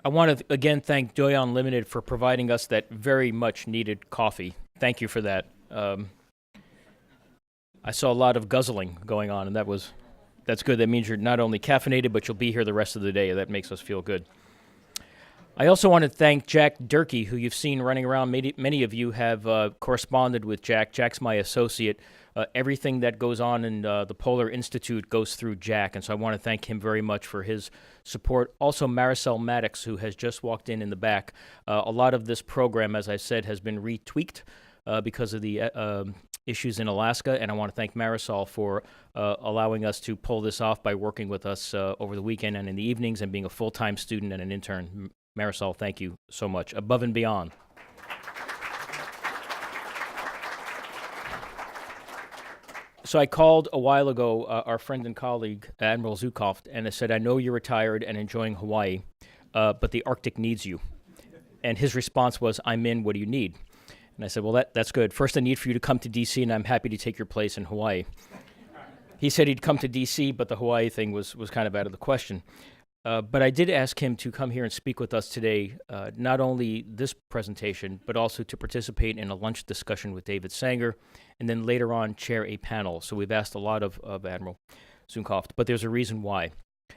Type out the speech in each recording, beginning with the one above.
I want to again thank Joy Unlimited for providing us that very much needed coffee. Thank you for that. I saw a lot of guzzling going on, and that's good. That means you're not only caffeinated, but you'll be here the rest of the day. That makes us feel good. I also want to thank Jack Durkee, who you've seen running around. Many of you have corresponded with Jack. Jack's my associate. Everything that goes on in the Polar Institute goes through Jack, and so I want to thank him very much for his support. Also, Maricel Maddox, who has just walked in the back. A lot of this program, as I said, has been retweaked because of the issues in Alaska, and I want to thank Marisol for allowing us to pull this off by working with us over the weekend and in the evenings and being a full-time student and an intern. Marisol, thank you so much. Above and beyond. So I called a while ago our friend and colleague, Admiral Zu Kaufen, and I said, I know you're retired and enjoying Hawaii, but the Arctic needs you. And his response was, I'm in, what do you need? And I said, well, that's good. First, I need for you to come to D.C., and I'm happy to take your place in Hawaii. He said he'd come to D.C., but the Hawaii thing was kind of out of the question. But I did ask him to come here and speak with us today, not only this presentation, but also to participate in a lunch discussion with David Sanger, and then later on chair a panel. So we've asked a lot of Admiral Zu Kaufen, but there's a reason why.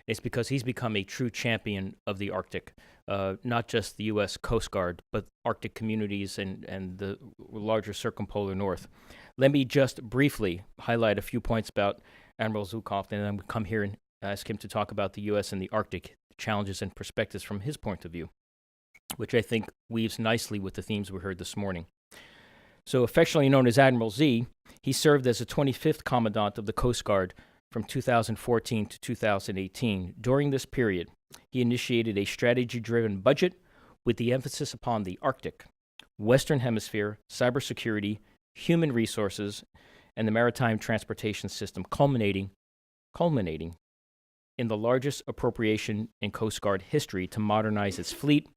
It's because he's become a true champion of the Arctic, not just the U.S. Coast Guard, but Arctic communities and the larger circumpolar north. Let me just briefly highlight a few points about Admiral Zu Kaufen, and then we'll come here and ask him to talk about the U.S. and the Arctic challenges and perspectives from his point of view, which I think weaves nicely with the themes we heard this morning. So affectionately known as Admiral Z, he served as the 25th Commandant of the Coast Guard from 2014 to 2018. During this period, he initiated a strategy-driven budget with the emphasis upon the Arctic, Western Hemisphere, cybersecurity, human resources, and the maritime transportation system, culminating in the largest appropriation in Coast Guard history to modernize its fleet,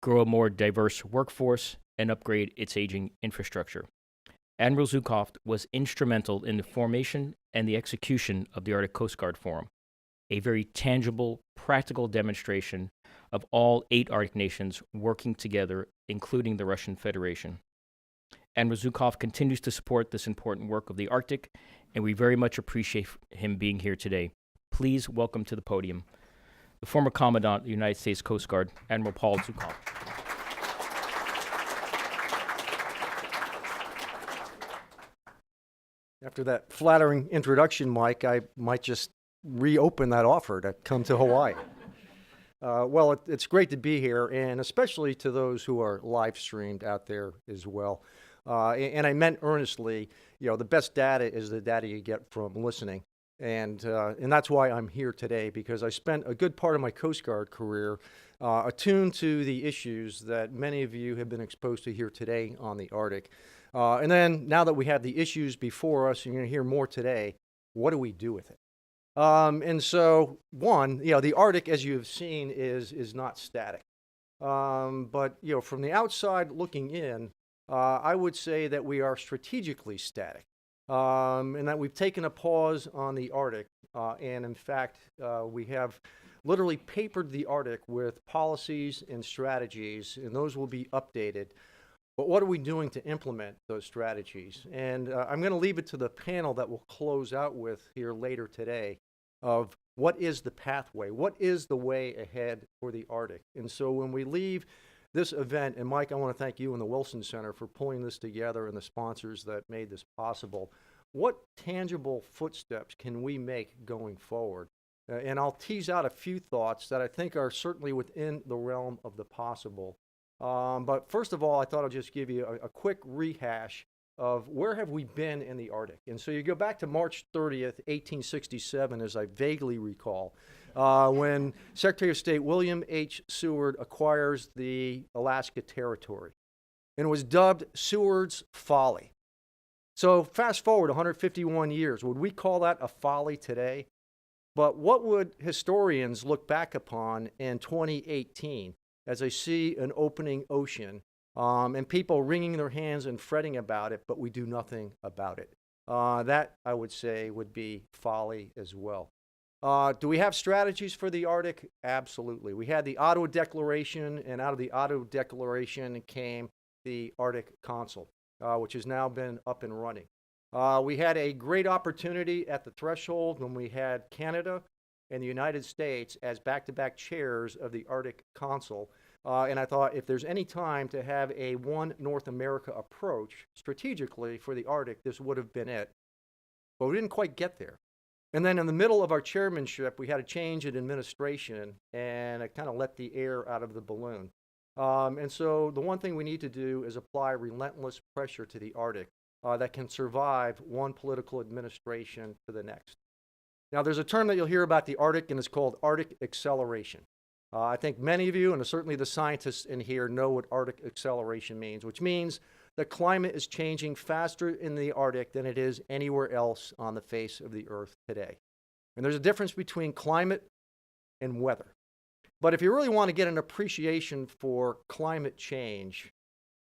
grow a more diverse workforce, and upgrade its aging infrastructure. Admiral Zu Kaufen was instrumental in the formation and the execution of the Arctic Coast Guard Forum, a very tangible, practical demonstration of all 8 Arctic nations working together, including the Russian Federation. Admiral Zu Kaufen continues to support this important work of the Arctic, and we very much appreciate him being here today. Please welcome to the podium the former Commandant of the United States Coast Guard, Admiral Paul Zu Kaufen. After that flattering introduction, Mike, I might just reopen that offer to come to Hawaii. Well, it's great to be here, and especially to those who are live streamed out there as well. And I meant earnestly, the best data is the data you get from listening. And that's why I'm here today, because I spent a good part of my Coast Guard career attuned to the issues that many of you have been exposed to here today on the Arctic. And then now that we have the issues before us, and you're going to hear more today, what do we do with it? And so, one, the Arctic, as you have seen, is not static. But, from the outside looking in, I would say that we are strategically static. And that we've taken a pause on the Arctic. And in fact, we have literally papered the Arctic with policies and strategies, and those will be updated. But what are we doing to implement those strategies? And I'm going to leave it to the panel that we'll close out with here later today of what is the pathway? What is the way ahead for the Arctic? And so when we leave this event, and Mike, I want to thank you and the Wilson Center for pulling this together and the sponsors that made this possible. What tangible footsteps can we make going forward? And I'll tease out a few thoughts that I think are certainly within the realm of the possible. But first of all, I thought I'd just give you a quick rehash of where have we been in the Arctic. And so you go back to March 30th, 1867, as I vaguely recall, when Secretary of State William H. Seward acquires the Alaska Territory. And it was dubbed Seward's Folly. So fast forward 151 years. Would we call that a folly today? But what would historians look back upon in 2018 as they see an opening ocean and people wringing their hands and fretting about it, but we do nothing about it? That, I would say, would be folly as well. Do we have strategies for the Arctic? Absolutely. We had the Ottawa Declaration, and out of the Ottawa Declaration came the Arctic Council, which has now been up and running. We had a great opportunity at the threshold when we had Canada and the United States as back-to-back chairs of the Arctic Council. And I thought if there's any time to have a one North America approach strategically for the Arctic, this would have been it. But we didn't quite get there. And then in the middle of our chairmanship, we had a change in administration, and it kind of let the air out of the balloon. And so the one thing we need to do is apply relentless pressure to the Arctic that can survive one political administration to the next. Now, there's a term that you'll hear about the Arctic, and it's called Arctic acceleration. I think many of you, and certainly the scientists in here, know what Arctic acceleration means, which means the climate is changing faster in the Arctic than it is anywhere else on the face of the Earth today. And there's a difference between climate and weather. But if you really want to get an appreciation for climate change,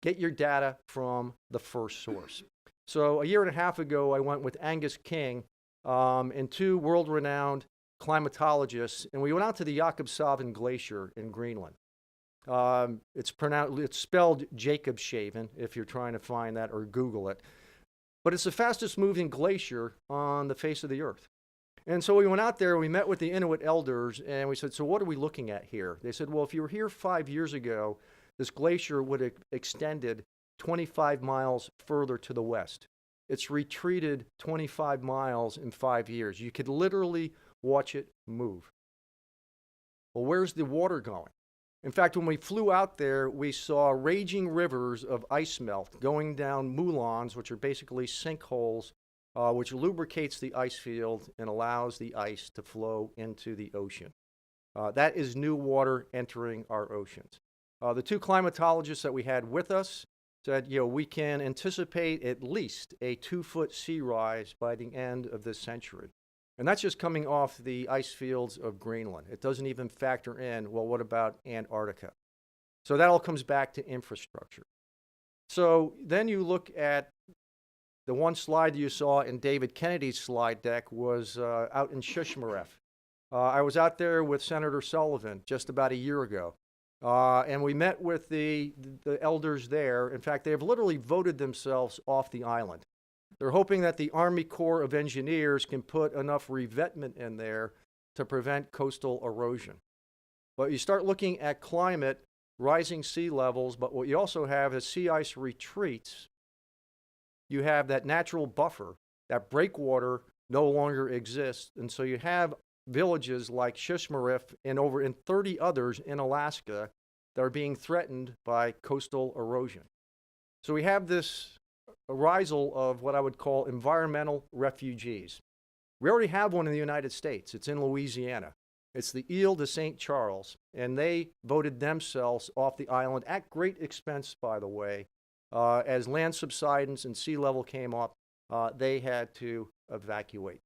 get your data from the first source. So a year and a half ago, I went with Angus King and two world-renowned climatologists, and we went out to the Jakobshavn Glacier in Greenland. It's spelled Jakobshavn if you're trying to find that or Google it. But it's the fastest moving glacier on the face of the Earth. And so we went out there, we met with the Inuit elders, and we said, so what are we looking at here? They said, well, if you were here 5 years ago, this glacier would have extended 25 miles further to the west. It's retreated 25 miles in 5 years. You could literally watch it move. Well, where's the water going? In fact, when we flew out there, we saw raging rivers of ice melt going down moulins, which are basically sinkholes, which lubricates the ice field and allows the ice to flow into the ocean. That is new water entering our oceans. The two climatologists that we had with us said, we can anticipate at least a 2-foot sea rise by the end of this century. And that's just coming off the ice fields of Greenland. It doesn't even factor in, well, what about Antarctica? So that all comes back to infrastructure. So then you look at the one slide you saw in David Kennedy's slide deck was out in Shishmaref. I was out there with Senator Sullivan just about a year ago. And we met with the elders there. In fact, they have literally voted themselves off the island. They're hoping that the Army Corps of Engineers can put enough revetment in there to prevent coastal erosion. But you start looking at climate, rising sea levels, but what you also have is sea ice retreats. You have that natural buffer, that breakwater no longer exists, and so you have villages like Shishmaref and over in 30 others in Alaska that are being threatened by coastal erosion. So we have this arisal of what I would call environmental refugees. We already have one in the United States. It's in Louisiana. It's the Ile de St. Charles, and they voted themselves off the island at great expense, by the way. As land subsidence and sea level came up, they had to evacuate.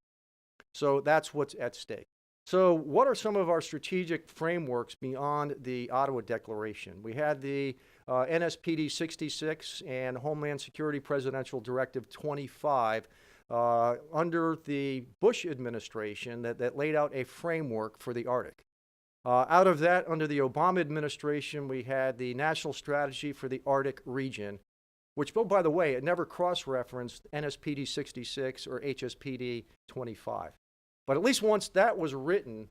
So that's what's at stake. So what are some of our strategic frameworks beyond the Ottawa Declaration? We had the NSPD 66 and Homeland Security Presidential Directive 25 under the Bush administration that laid out a framework for the Arctic. Out of that, under the Obama administration, we had the National Strategy for the Arctic Region, which, oh, by the way, it never cross-referenced NSPD 66 or HSPD 25. But at least once that was written,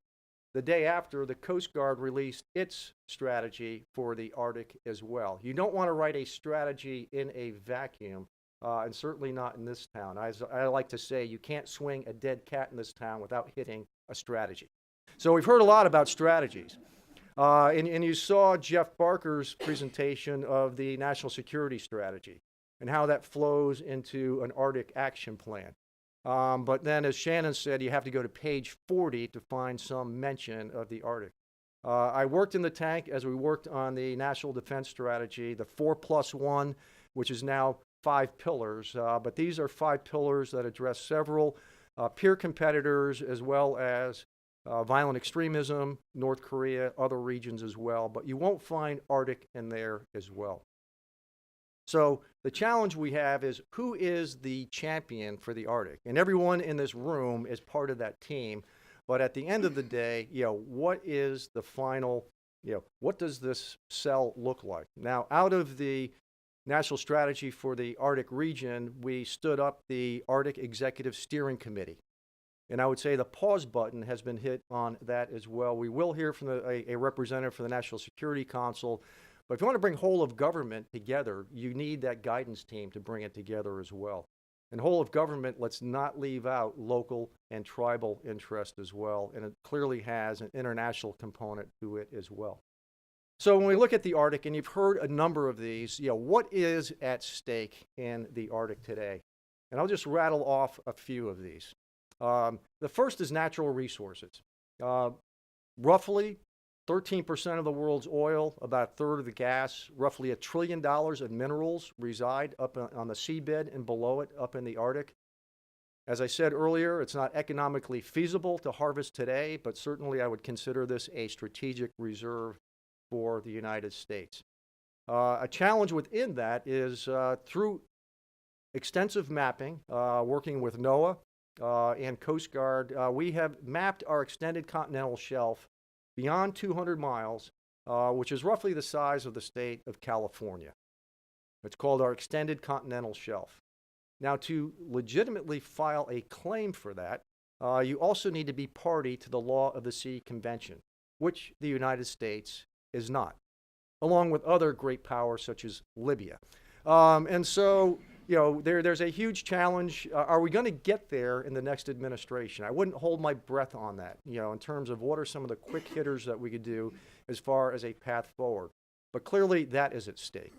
the day after, the Coast Guard released its strategy for the Arctic as well. You don't want to write a strategy in a vacuum, and certainly not in this town. I like to say you can't swing a dead cat in this town without hitting a strategy. So we've heard a lot about strategies. And you saw Jeff Barker's presentation of the National Security Strategy and how that flows into an Arctic action plan. But then, as Shannon said, you have to go to page 40 to find some mention of the Arctic. I worked in the tank as we worked on the National Defense Strategy, the 4+1, which is now 5 pillars. But these are 5 pillars that address several peer competitors as well as violent extremism, North Korea, other regions as well. But you won't find Arctic in there as well. So the challenge we have is, who is the champion for the Arctic? And everyone in this room is part of that team. But at the end of the day, what is the final, what does this cell look like? Now, out of the National Strategy for the Arctic region, we stood up the Arctic Executive Steering Committee. And I would say the pause button has been hit on that as well. We will hear from a representative from the National Security Council. But if you want to bring whole of government together, you need that guidance team to bring it together as well. And whole of government, let's not leave out local and tribal interest as well. And it clearly has an international component to it as well. So when we look at the Arctic, and you've heard a number of these, what is at stake in the Arctic today? And I'll just rattle off a few of these. The first is natural resources. Roughly 13% of the world's oil, about a third of the gas, roughly $1 trillion of minerals reside up on the seabed and below it up in the Arctic. As I said earlier, it's not economically feasible to harvest today, but certainly I would consider this a strategic reserve for the United States. A challenge within that is through extensive mapping, working with NOAA and Coast Guard, we have mapped our extended continental shelf beyond 200 miles, which is roughly the size of the state of California. It's called our extended continental shelf. Now, to legitimately file a claim for that, you also need to be party to the Law of the Sea Convention, which the United States is not, along with other great powers such as Libya. And so, there's a huge challenge. Are we going to get there in the next administration? I wouldn't hold my breath on that, in terms of what are some of the quick hitters that we could do as far as a path forward. But clearly, that is at stake.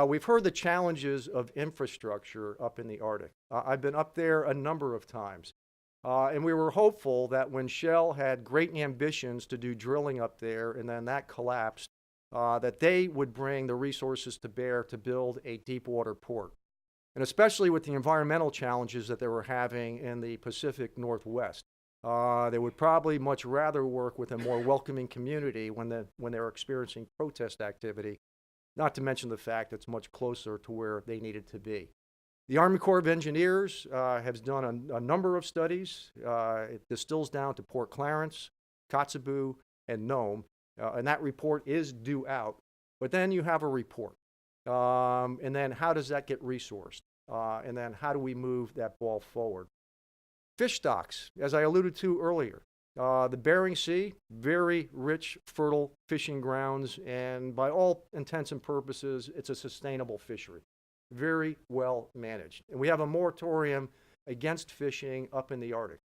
We've heard the challenges of infrastructure up in the Arctic. I've been up there a number of times. And we were hopeful that when Shell had great ambitions to do drilling up there and then that collapsed, that they would bring the resources to bear to build a deep water port. And especially with the environmental challenges that they were having in the Pacific Northwest. They would probably much rather work with a more welcoming community when they were experiencing protest activity, not to mention the fact it's much closer to where they needed to be. The Army Corps of Engineers has done a number of studies. It distills down to Port Clarence, Kotzebue, and Nome, and that report is due out. But then you have a report. And then how does that get resourced? And then how do we move that ball forward? Fish stocks, as I alluded to earlier. The Bering Sea, very rich, fertile fishing grounds, and by all intents and purposes, it's a sustainable fishery. Very well managed. And we have a moratorium against fishing up in the Arctic.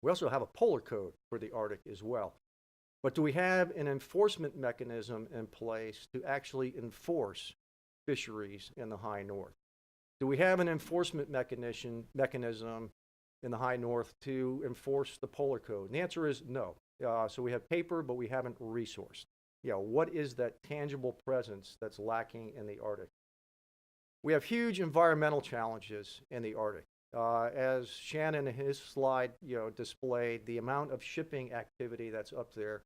We also have a polar code for the Arctic as well. But do we have an enforcement mechanism in place to actually enforce fisheries in the high north? Do we have an enforcement mechanism in the high north to enforce the polar code? And the answer is no. So we have paper, but we haven't resourced. What is that tangible presence that's lacking in the Arctic? We have huge environmental challenges in the Arctic. As Shannon in his slide displayed, the amount of shipping activity that's up there.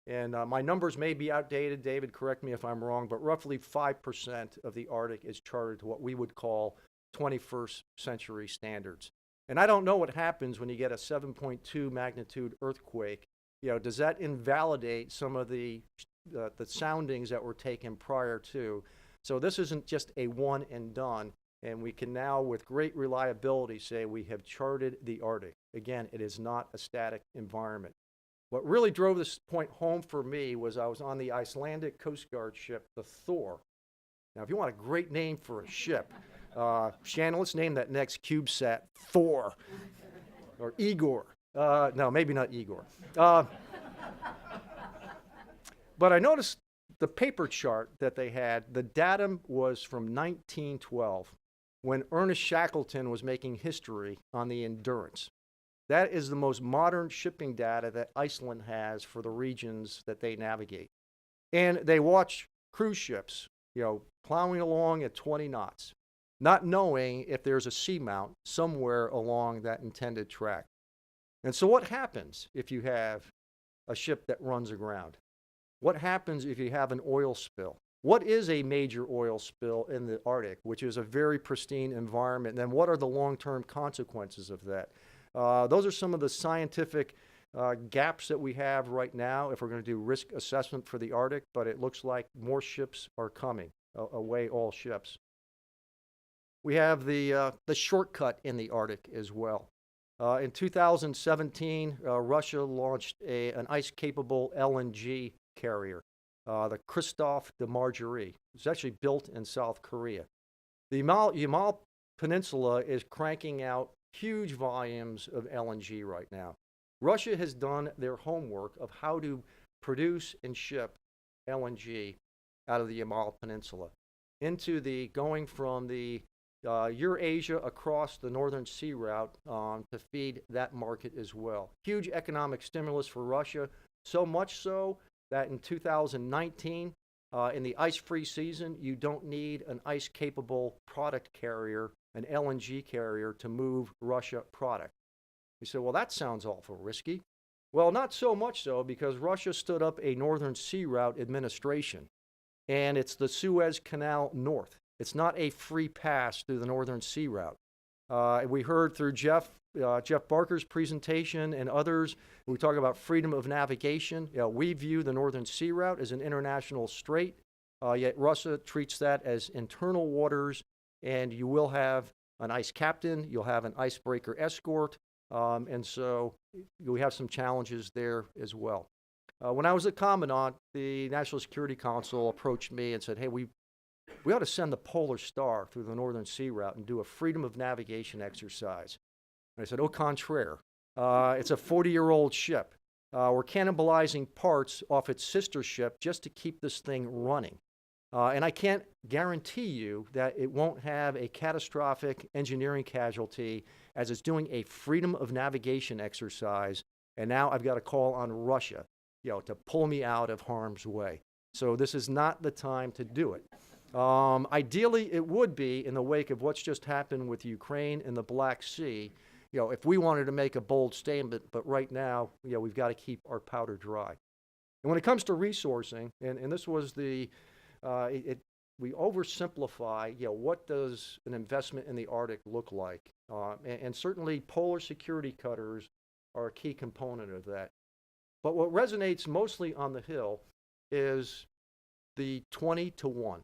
And my numbers may be outdated, David, correct me if I'm wrong, but roughly 5% of the Arctic is chartered to what we would call 21st century standards. And I don't know what happens when you get a 7.2 magnitude earthquake. Does that invalidate some of the soundings that were taken prior to? So this isn't just a one and done, and we can now, with great reliability, say we have charted the Arctic. Again, it is not a static environment. What really drove this point home for me was I was on the Icelandic Coast Guard ship, the Thor. Now, if you want a great name for a ship, Shannon, let's name that next CubeSat Thor, or Igor. No, maybe not Igor. But I noticed the paper chart that they had, the datum was from 1912, when Ernest Shackleton was making history on the Endurance. That is the most modern shipping data that Iceland has for the regions that they navigate. And they watch cruise ships, plowing along at 20 knots, not knowing if there's a seamount somewhere along that intended track. And so what happens if you have a ship that runs aground? What happens if you have an oil spill? What is a major oil spill in the Arctic, which is a very pristine environment? And then what are the long-term consequences of that? Those are some of the scientific gaps that we have right now if we're going to do risk assessment for the Arctic, but it looks like more ships are coming, away all ships. We have the shortcut in the Arctic as well. In 2017, Russia launched an ice-capable LNG carrier, the Christophe de Margerie. It's actually built in South Korea. The Yamal Peninsula is cranking out huge volumes of LNG right now. Russia has done their homework of how to produce and ship LNG out of the Yamal Peninsula going from the Eurasia across the Northern Sea Route to feed that market as well. Huge economic stimulus for Russia, so much so that in 2019, in the ice-free season, you don't need an ice-capable product carrier, an LNG carrier, to move Russia product. You say, well, that sounds awful risky. Well, not so much so, because Russia stood up a Northern Sea Route administration, and it's the Suez Canal North. It's not a free pass through the Northern Sea Route. We heard through Jeff Barker's presentation and others, we talk about freedom of navigation. We view the Northern Sea Route as an international strait, yet Russia treats that as internal waters, and you will have an ice captain, you'll have an icebreaker escort, and so we have some challenges there as well. When I was a commandant, the National Security Council approached me and said, hey, we ought to send the Polar Star through the Northern Sea Route and do a freedom of navigation exercise. And I said, au contraire. It's a 40-year-old ship. We're cannibalizing parts off its sister ship just to keep this thing running. And I can't guarantee you that it won't have a catastrophic engineering casualty as it's doing a freedom of navigation exercise. And now I've got to call on Russia, to pull me out of harm's way. So this is not the time to do it. Ideally, it would be in the wake of what's just happened with Ukraine and the Black Sea, if we wanted to make a bold statement, but right now, we've got to keep our powder dry. And when it comes to resourcing, and this was we oversimplify, what does an investment in the Arctic look like? And certainly polar security cutters are a key component of that. But what resonates mostly on the Hill is the 20 to 1.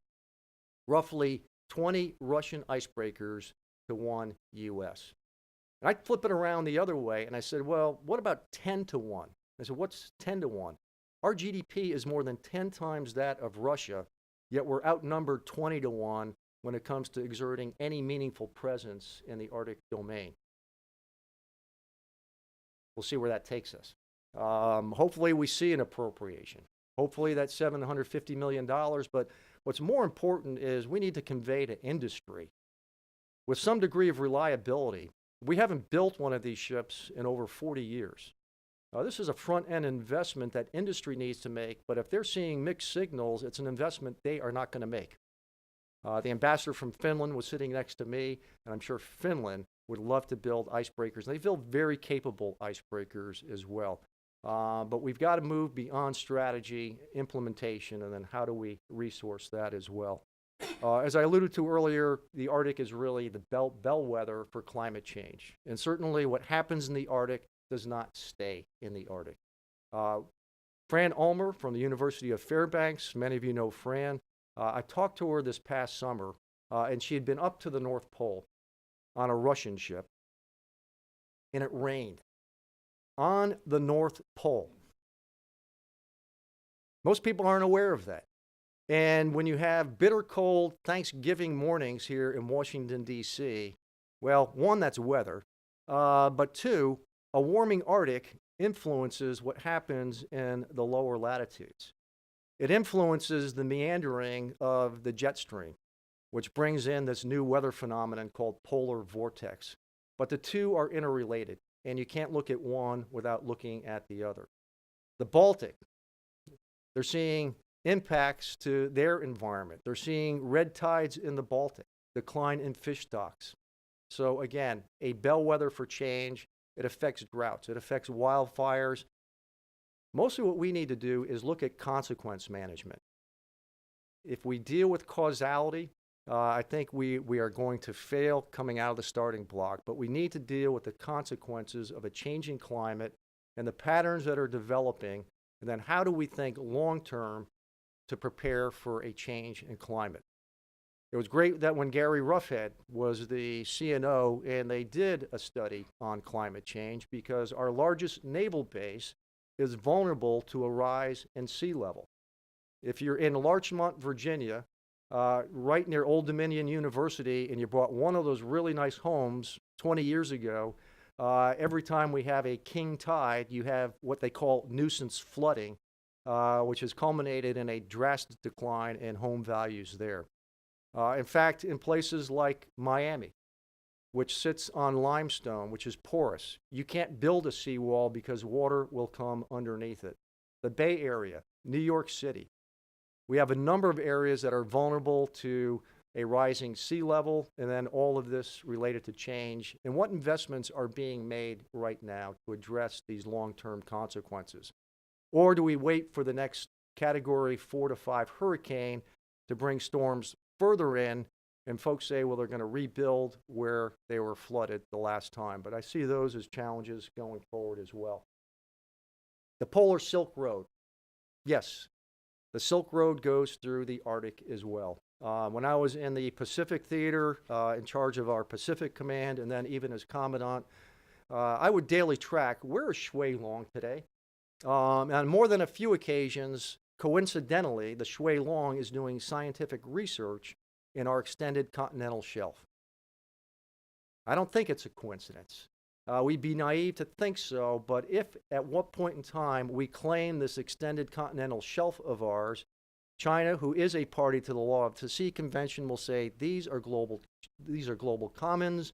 Roughly 20 Russian icebreakers to 1 U.S. And I flip it around the other way, and I said, well, what about 10 to 1? I said, what's 10 to 1? Our GDP is more than 10 times that of Russia, yet we're outnumbered 20 to 1 when it comes to exerting any meaningful presence in the Arctic domain. We'll see where that takes us. Hopefully we see an appropriation. Hopefully that's $750 million, but what's more important is we need to convey to industry with some degree of reliability. We haven't built one of these ships in over 40 years. This is a front-end investment that industry needs to make, but if they're seeing mixed signals, it's an investment they are not going to make. The ambassador from Finland was sitting next to me, and I'm sure Finland would love to build icebreakers. They build very capable icebreakers as well. But we've got to move beyond strategy, implementation, and then how do we resource that as well. As I alluded to earlier, the Arctic is really the bellwether for climate change. And certainly what happens in the Arctic does not stay in the Arctic. Fran Ulmer from the University of Fairbanks, many of you know Fran. I talked to her this past summer, and she had been up to the North Pole on a Russian ship, and it rained on the North Pole. Most people aren't aware of that. And when you have bitter cold Thanksgiving mornings here in Washington, D.C., well, one, that's weather, but two, a warming Arctic influences what happens in the lower latitudes. It influences the meandering of the jet stream, which brings in this new weather phenomenon called polar vortex. But the two are interrelated, and you can't look at one without looking at the other. The Baltic, they're seeing impacts to their environment. They're seeing red tides in the Baltic, decline in fish stocks. So again, a bellwether for change. It affects droughts. It affects wildfires. Mostly what we need to do is look at consequence management. If we deal with causality I think we are going to fail coming out of the starting block, but we need to deal with the consequences of a changing climate and the patterns that are developing, and then how do we think long-term to prepare for a change in climate. It was great that when Gary Roughead was the CNO and they did a study on climate change, because our largest naval base is vulnerable to a rise in sea level. If you're in Larchmont, Virginia, right near Old Dominion University, and you bought one of those really nice homes 20 years ago, every time we have a king tide, you have what they call nuisance flooding, which has culminated in a drastic decline in home values there. In fact, in places like Miami, which sits on limestone, which is porous, you can't build a seawall because water will come underneath it. The Bay Area, New York City, we have a number of areas that are vulnerable to a rising sea level, and then all of this related to change. And what investments are being made right now to address these long-term consequences? Or do we wait for the next Category 4 to 5 hurricane to bring storms further in, and folks say, well, they're going to rebuild where they were flooded the last time? But I see those as challenges going forward as well. The Polar Silk Road. Yes, the Silk Road goes through the Arctic as well. When I was in the Pacific Theater, in charge of our Pacific Command, and then even as Commandant, I would daily track, where is Shui Long today? On more than a few occasions, coincidentally, the Shui Long is doing scientific research in our extended continental shelf. I don't think it's a coincidence. We'd be naive to think so, but if at what point in time we claim this extended continental shelf of ours, China, who is a party to the Law of the Sea Convention, will say these are global commons,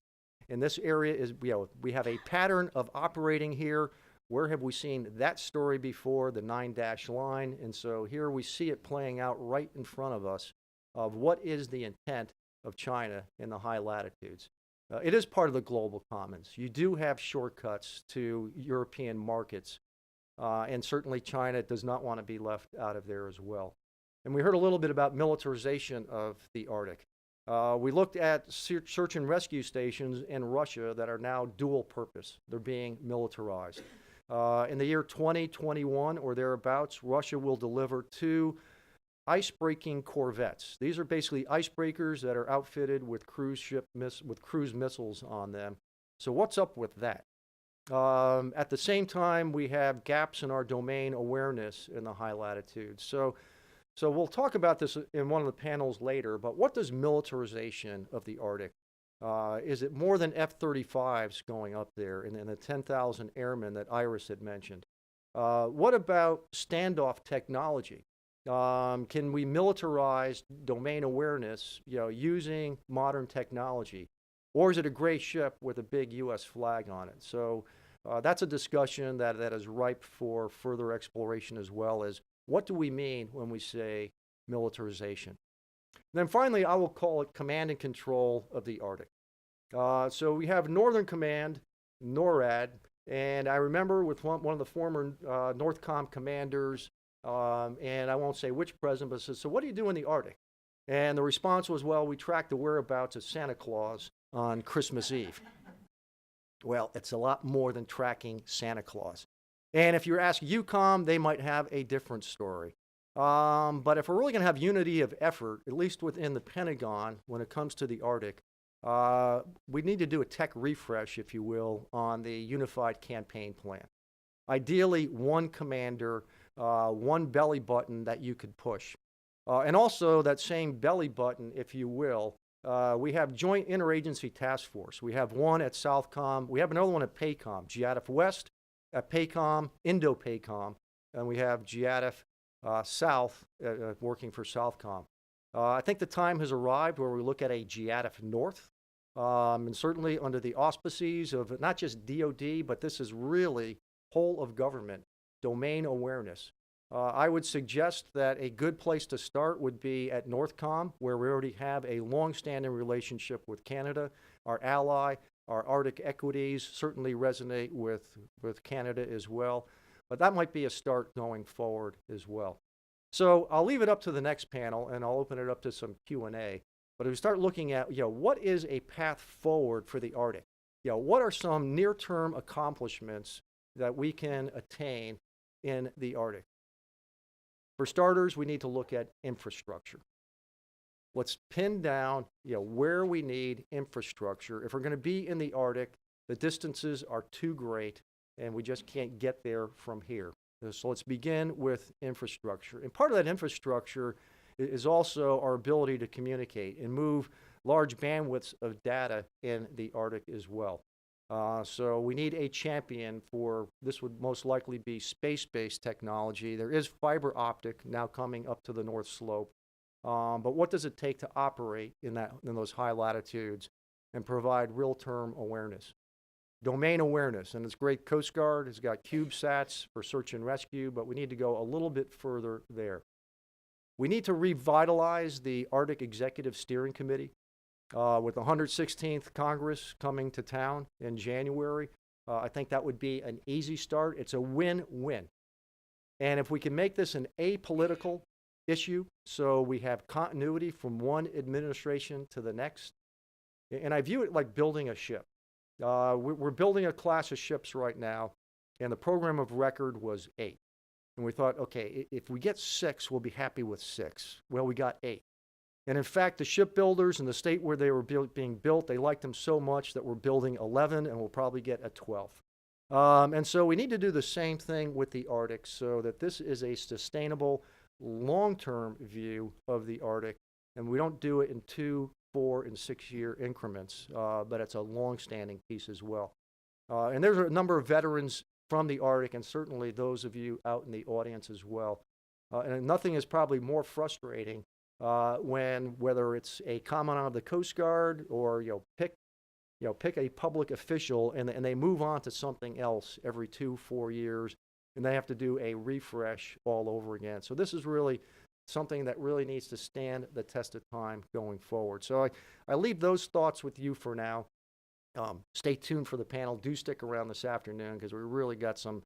and this area is, we have a pattern of operating here. Where have we seen that story before? The 9-dash line. And so here we see it playing out right in front of us of what is the intent of China in the high latitudes. It is part of the global commons. You do have shortcuts to European markets, and certainly China does not want to be left out of there as well. And we heard a little bit about militarization of the Arctic. We looked at search and rescue stations in Russia that are now dual purpose. They're being militarized. In the year 2021 or thereabouts, Russia will deliver 2 ice-breaking corvettes. These are basically icebreakers that are outfitted with cruise missiles on them. So what's up with that? At the same time, we have gaps in our domain awareness in the high latitudes. So we'll talk about this in one of the panels later, but what does militarization of the Arctic? Is it more than F-35s going up there and the 10,000 airmen that Iris had mentioned? What about standoff technology? Can we militarize domain awareness, using modern technology? Or is it a gray ship with a big U.S. flag on it? So that's a discussion that is ripe for further exploration, as well as what do we mean when we say militarization? And then finally, I will call it command and control of the Arctic. So we have Northern Command, NORAD, and I remember with one of the former NORTHCOM commanders, and I won't say which president, but said, so what do you do in the Arctic? And the response was, well, we track the whereabouts of Santa Claus on Christmas Eve. Well, it's a lot more than tracking Santa Claus. And if you ask EUCOM, they might have a different story. But if we're really going to have unity of effort, at least within the Pentagon, when it comes to the Arctic, we need to do a tech refresh, if you will, on the unified campaign plan. Ideally, one commander, one belly button that you could push. And also that same belly button, if you will, we have Joint Interagency Task Force. We have one at Southcom. We have another one at PACOM, GIADF West at PACOM, Indo-PACOM, and we have GIADF South working for Southcom. I think the time has arrived where we look at a GIADF North, and certainly under the auspices of not just DOD, but this is really whole of government, domain awareness. I would suggest that a good place to start would be at NORTHCOM, where we already have a long-standing relationship with Canada. Our ally, our Arctic equities certainly resonate with Canada as well. But that might be a start going forward as well. So I'll leave it up to the next panel, and I'll open it up to some Q&A. But if we start looking at, what is a path forward for the Arctic? What are some near-term accomplishments that we can attain in the Arctic? For starters, we need to look at infrastructure. Let's pin down, where we need infrastructure. If we're going to be in the Arctic, the distances are too great, and we just can't get there from here. So let's begin with infrastructure. And part of that infrastructure is also our ability to communicate and move large bandwidths of data in the Arctic as well. So we need a champion for, this would most likely be space-based technology. There is fiber optic now coming up to the North Slope. But what does it take to operate in those high latitudes and provide real-term awareness? Domain awareness, and it's great. Coast Guard has got CubeSats for search and rescue, but we need to go a little bit further there. We need to revitalize the Arctic Executive Steering Committee. With the 116th Congress coming to town in January, I think that would be an easy start. It's a win-win. And if we can make this an apolitical issue, so we have continuity from one administration to the next, and I view it like building a ship. We're building a class of ships right now, and the program of record was 8. And we thought, okay, if we get 6, we'll be happy with 6. Well, we got 8. And in fact, the shipbuilders in the state where they were being built, they liked them so much that we're building 11, and we'll probably get a 12th. And so we need to do the same thing with the Arctic so that this is a sustainable, long-term view of the Arctic, and we don't do it in 2, 4, and 6-year increments, but it's a long-standing piece as well. And there's a number of veterans from the Arctic, and certainly those of you out in the audience as well. And nothing is probably more frustrating whether it's a commandant of the Coast Guard or pick a public official and they move on to something else every 2, 4 years, and they have to do a refresh all over again. So this is really something that really needs to stand the test of time going forward. So I leave those thoughts with you for now. Stay tuned for the panel. Do stick around this afternoon because we really got some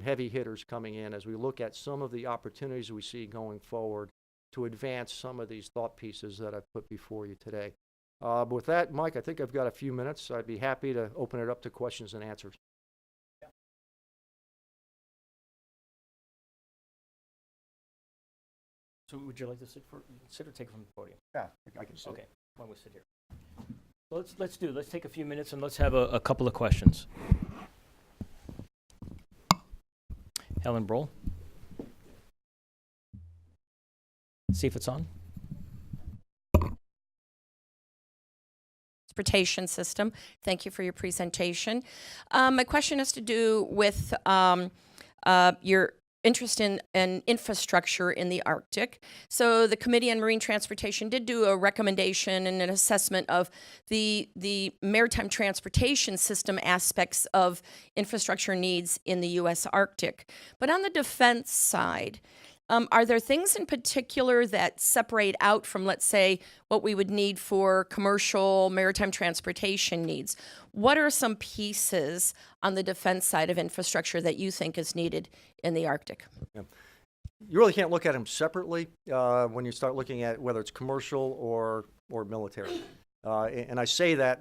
heavy hitters coming in as we look at some of the opportunities we see going forward to advance some of these thought pieces that I've put before you today. But with that, Mike, I think I've got a few minutes. So I'd be happy to open it up to questions and answers. Yeah. So would you like to sit or take it from the podium? Yeah, I can sit. Okay, why don't we sit here? So let's take a few minutes and let's have a couple of questions. Helen Brohl. See if it's on. Transportation system. Thank you for your presentation. My question has to do with your interest in infrastructure in the Arctic. So the Committee on Marine Transportation did do a recommendation and an assessment of the maritime transportation system aspects of infrastructure needs in the U.S. Arctic. But on the defense side, are there things in particular that separate out from, let's say, what we would need for commercial maritime transportation needs? What are some pieces on the defense side of infrastructure that you think is needed in the Arctic? Yeah. You really can't look at them separately when you start looking at whether it's commercial or military. And I say that,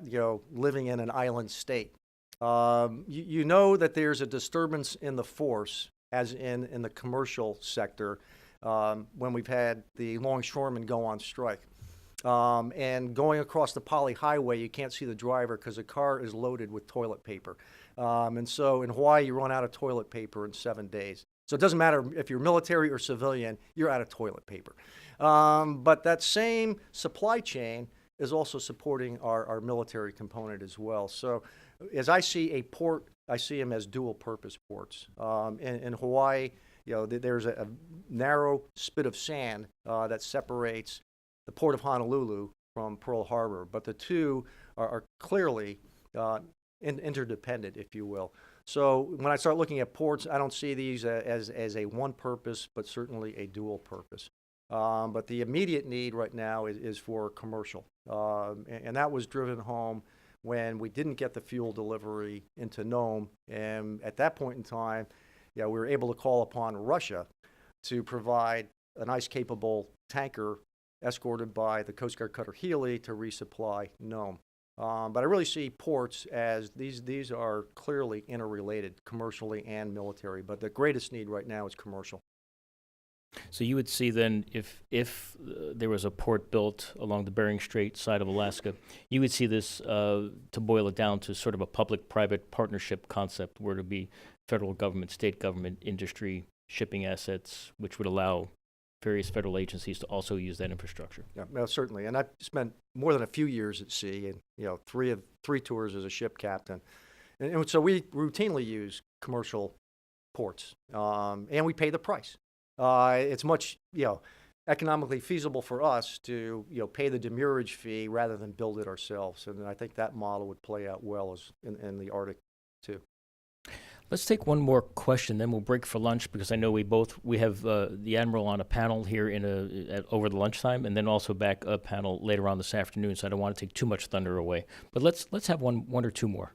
living in an island state. You know that there's a disturbance in the force as in the commercial sector, when we've had the longshoremen go on strike. And going across the Poly Highway, you can't see the driver because the car is loaded with toilet paper. And so in Hawaii, you run out of toilet paper in 7 days. So it doesn't matter if you're military or civilian, you're out of toilet paper. But that same supply chain is also supporting our military component as well. So as I see a port, I see them as dual purpose ports. In Hawaii, there's a narrow spit of sand that separates the port of Honolulu from Pearl Harbor, but the two are clearly interdependent, if you will. So when I start looking at ports, I don't see these as a one purpose, but certainly a dual purpose. But the immediate need right now is for commercial, and that was driven home when we didn't get the fuel delivery into Nome. And at that point in time, we were able to call upon Russia to provide an ice-capable tanker escorted by the Coast Guard cutter Healy to resupply Nome. But I really see ports as these are clearly interrelated, commercially and military. But the greatest need right now is commercial. So you would see then, if there was a port built along the Bering Strait side of Alaska, you would see this, to boil it down to sort of a public-private partnership concept, where it would be federal government, state government, industry, shipping assets, which would allow various federal agencies to also use that infrastructure. Yeah, well, certainly. And I've spent more than a few years at sea, and three tours as a ship captain, and so we routinely use commercial ports, and we pay the price. It's much economically feasible for us to pay the demurrage fee rather than build it ourselves, and I think that model would play out well as in the Arctic too. Let's take one more question, then we'll break for lunch, because I know we have the Admiral on a panel here over the lunchtime, and then also back a panel later on this afternoon. So I don't want to take too much thunder away. But let's have one or two more.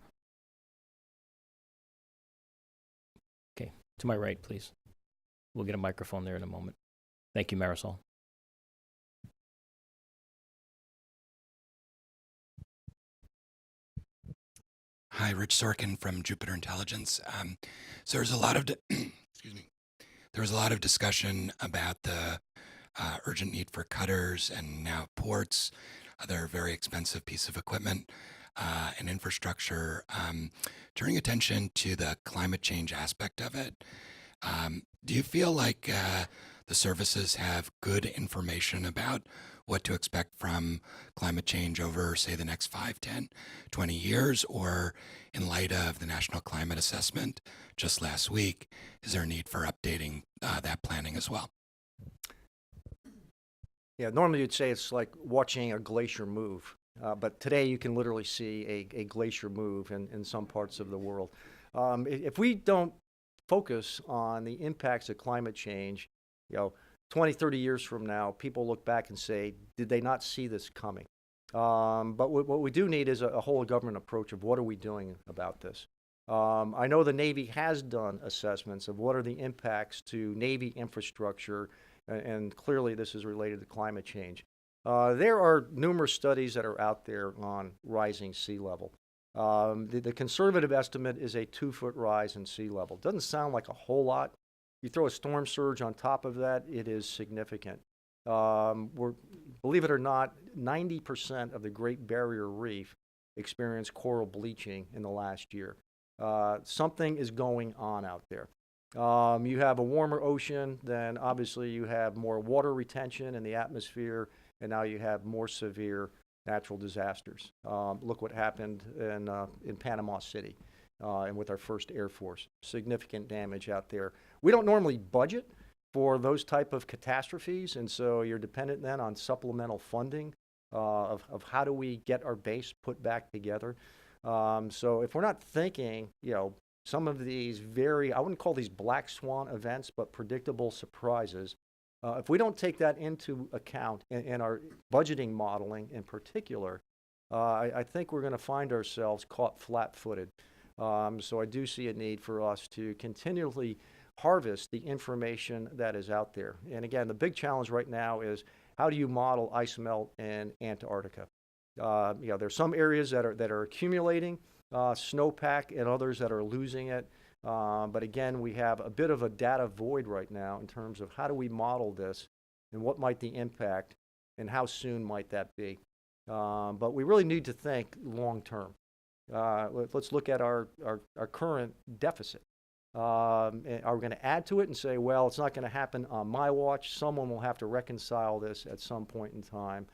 Okay, to my right, please. We'll get a microphone there in a moment. Thank you, Marisol. Hi, Rich Sorkin from Jupiter Intelligence. So there's a lot of excuse me. There was a lot of discussion about the urgent need for cutters and now ports, other very expensive piece of equipment and infrastructure. Turning attention to the climate change aspect of it, do you feel like the services have good information about what to expect from climate change over, say, the next 5, 10, 20 years? Or in light of the National Climate Assessment just last week, is there a need for updating that planning as well? Yeah, normally you'd say it's like watching a glacier move, but today you can literally see a glacier move in some parts of the world. If we don't focus on the impacts of climate change, 20, 30 years from now, people look back and say, did they not see this coming? But what we do need is a whole government approach of what are we doing about this. I know the Navy has done assessments of what are the impacts to Navy infrastructure, and clearly this is related to climate change. There are numerous studies that are out there on rising sea level. The conservative estimate is a 2-foot rise in sea level. Doesn't sound like a whole lot. You throw a storm surge on top of that, it is significant. Believe it or not, 90% of the Great Barrier Reef experienced coral bleaching in the last year. Something is going on out there. You have a warmer ocean, then obviously you have more water retention in the atmosphere, and now you have more severe natural disasters. Look what happened in Panama City and with our first Air Force. Significant damage out there. We don't normally budget for those type of catastrophes, and so you're dependent then on supplemental funding of how do we get our base put back together. So if we're not thinking, some of these I wouldn't call these black swan events, but predictable surprises, if we don't take that into account in our budgeting modeling in particular, I think we're going to find ourselves caught flat-footed. So I do see a need for us to continually harvest the information that is out there. And again, the big challenge right now is how do you model ice melt in Antarctica? There's some areas that are accumulating snowpack and others that are losing it. But again, we have a bit of a data void right now in terms of how do we model this and what might the impact and how soon might that be. But we really need to think long term. Let's look at our current deficit. Are we going to add to it and say, well, it's not going to happen on my watch. Someone will have to reconcile this at some point in time.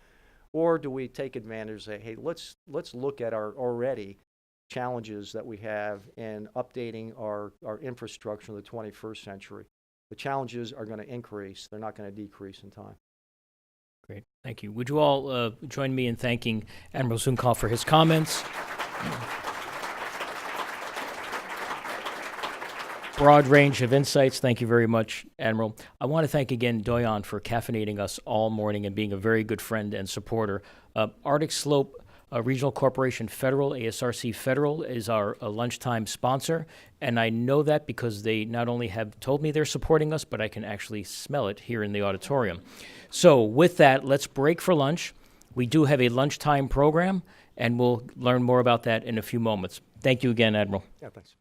Or do we take advantage and say, hey, let's look at our already challenges that we have in updating our infrastructure in the 21st century. The challenges are going to increase. They're not going to decrease in time. Great. Thank you. Would you all join me in thanking Admiral Zu Kaufen for his comments? Broad range of insights. Thank you very much, Admiral. I want to thank again Doyon for caffeinating us all morning and being a very good friend and supporter. Arctic Slope Regional Corporation Federal, ASRC Federal, is our lunchtime sponsor. And I know that because they not only have told me they're supporting us, but I can actually smell it here in the auditorium. So with that, let's break for lunch. We do have a lunchtime program, and we'll learn more about that in a few moments. Thank you again, Admiral. Yeah, thanks.